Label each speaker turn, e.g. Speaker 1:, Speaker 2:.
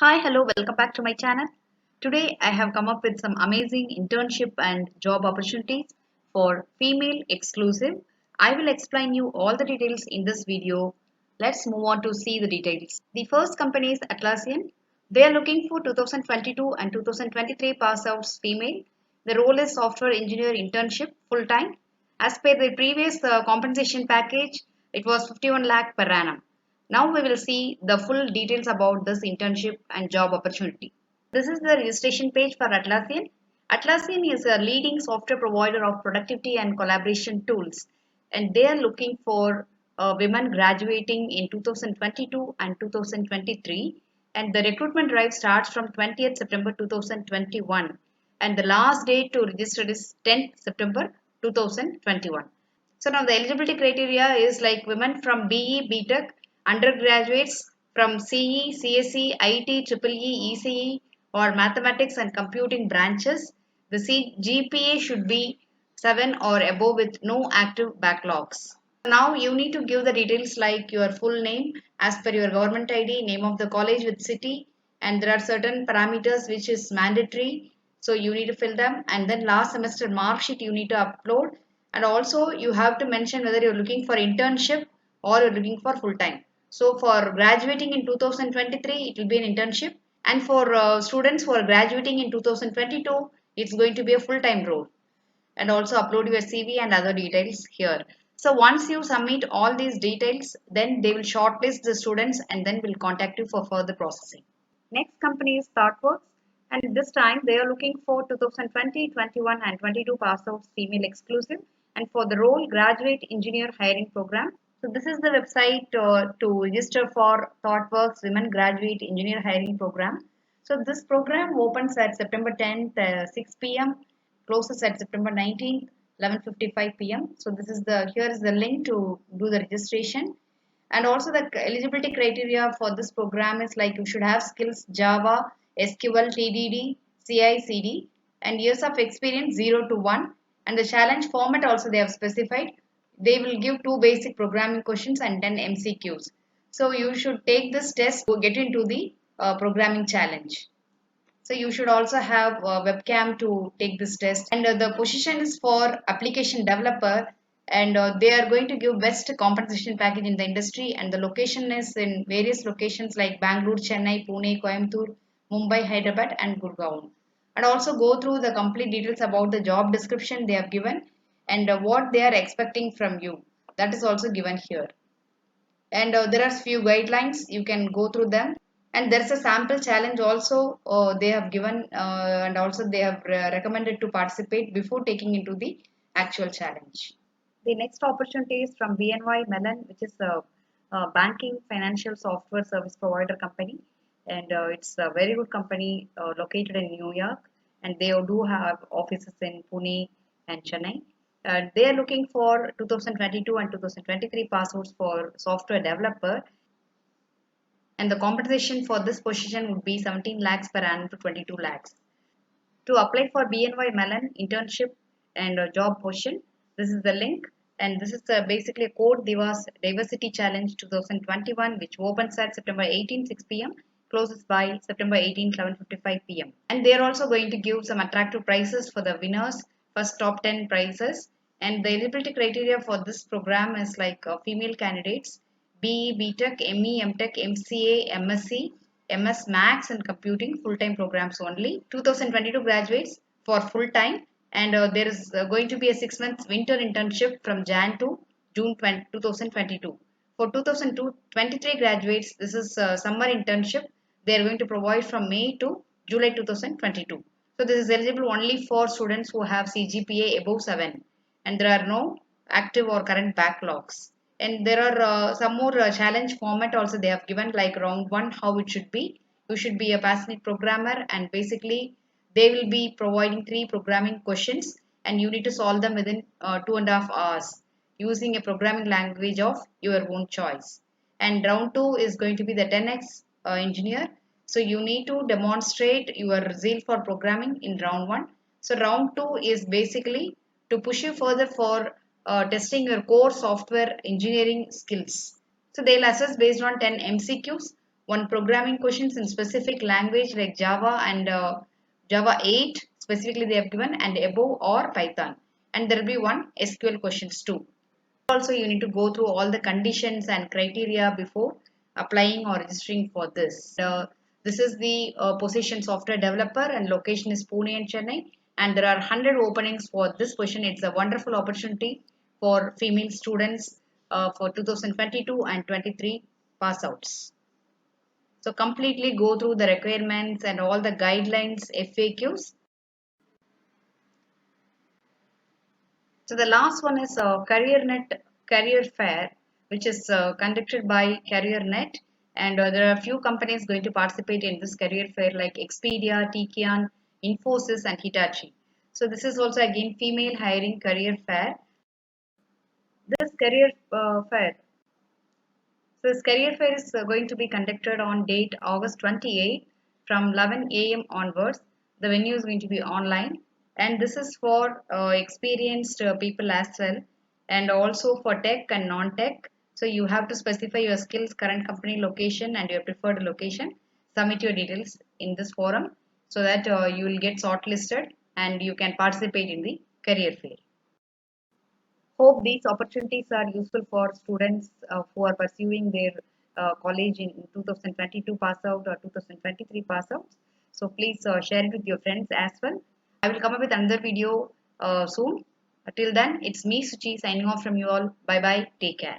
Speaker 1: Hi, hello, welcome back to my channel. Today I have come up with some amazing internship and job opportunities for female exclusive. I will explain you all the details in this video. Let's move on to see the details. The first company is Atlassian. They are looking for 2022 and 2023 pass outs female. The role is software engineer internship full time. As per the previous compensation package, it was 51 lakh per annum. Now we will see the full details about this internship and job opportunity. This is the registration page for Atlassian. Atlassian is a leading software provider of productivity and collaboration tools, and they are looking for women graduating in 2022 and 2023. And the recruitment drive starts from 20th September 2021, and the last date to register is 10th September 2021. So now the eligibility criteria is like women from BE, BTech, undergraduates from CE, CSE, IT, EEE, ECE or mathematics and computing branches. The GPA should be 7 or above with no active backlogs. Now you need to give the details like your full name as per your government ID, name of the college with city, and there are certain parameters which is mandatory. So you need to fill them, and then last semester mark sheet you need to upload, and also you have to mention whether you're looking for internship or you're looking for full time. So for graduating in 2023 it will be an internship, and for students who are graduating in 2022 it's going to be a full time role, and also upload your CV and other details here. So once you submit all these details, then they will shortlist the students and then will contact you for further processing. Next company is ThoughtWorks, and this time they are looking for 2020, 21 and 22 pass outs female exclusive, and for the role graduate engineer hiring program. So this is the website to register for ThoughtWorks Women Graduate Engineer Hiring Program. So this program opens at September 10th, 6 p.m. closes at September 19th, 11:55 p.m. So this is here is the link to do the registration. And also the eligibility criteria for this program is like you should have skills Java, SQL, TDD, CI/CD, and years of experience 0 to 1. And the challenge format also they have specified. They will give 2 basic programming questions and 10 MCQs. So you should take this test to get into the programming challenge. So you should also have a webcam to take this test. And the position is for application developer, and they are going to give best compensation package in the industry, and the location is in various locations like Bangalore, Chennai, Pune, Coimbatore, Mumbai, Hyderabad and Gurgaon. And also go through the complete details about the job description they have given, and what they are expecting from you. That is also given here, and there are few guidelines, you can go through them, and there's a sample challenge also they have given, and also they have recommended to participate before taking into the actual challenge. The next opportunity is from BNY Mellon, which is a banking financial software service provider company, and it's a very good company located in New York, and they do have offices in Pune and Chennai. They are looking for 2022 and 2023 passwords for software developer, and the compensation for this position would be 17 lakhs per annum to 22 lakhs. To apply for BNY Mellon internship and job position, this is the link, and this is basically a Code Diversity Challenge 2021, which opens at September 18, 6 p.m. closes by September 18, 11:55 p.m. And they are also going to give some attractive prizes for the winners, first top 10 prizes. And the eligibility criteria for this program is like female candidates, BE, BTech, ME, MTech, MCA, MSc, MS Max and computing full-time programs only. 2022 graduates for full-time, and there is going to be a 6 months winter internship from Jan to June 2022. For 2023 graduates, this is summer internship. They are going to provide from May to July 2022. So this is eligible only for students who have CGPA above 7, and there are no active or current backlogs. And there are some more challenge format also they have given, like round 1 how it should be. You should be a passionate programmer, and basically they will be providing 3 programming questions, and you need to solve them within 2.5 hours using a programming language of your own choice. And round 2 is going to be the 10x engineer. So you need to demonstrate your zeal for programming in round 1. So round 2 is basically to push you further for testing your core software engineering skills. So they'll assess based on 10 MCQs. one programming questions in specific language like Java and Java 8 specifically they have given, and above, or Python, and there will be one SQL questions too. Also you need to go through all the conditions and criteria before applying or registering for this. This is the position software developer, and location is Pune and Chennai, and there are 100 openings for this position. It's a wonderful opportunity for female students for 2022 and 23 pass outs. So completely go through the requirements and all the guidelines, FAQs. So the last one is CareerNet Career Fair, which is conducted by CareerNet, and there are a few companies going to participate in this career fair like Expedia, Tkian, Infosys, and Hitachi. So this is also again female hiring career fair. This career fair, so this career fair is going to be conducted on date August 28 from 11 a.m. onwards. The venue is going to be online, and this is for experienced people as well, and also for tech and non-tech. So you have to specify your skills, current company location, and your preferred location. Submit your details in this forum so that you will get shortlisted and you can participate in the career fair. Hope these opportunities are useful for students who are pursuing their college in 2022 pass out or 2023 pass outs. So please share it with your friends as well. I will come up with another video soon. Till then, it's me Suchi signing off from you all. Bye bye. Take care.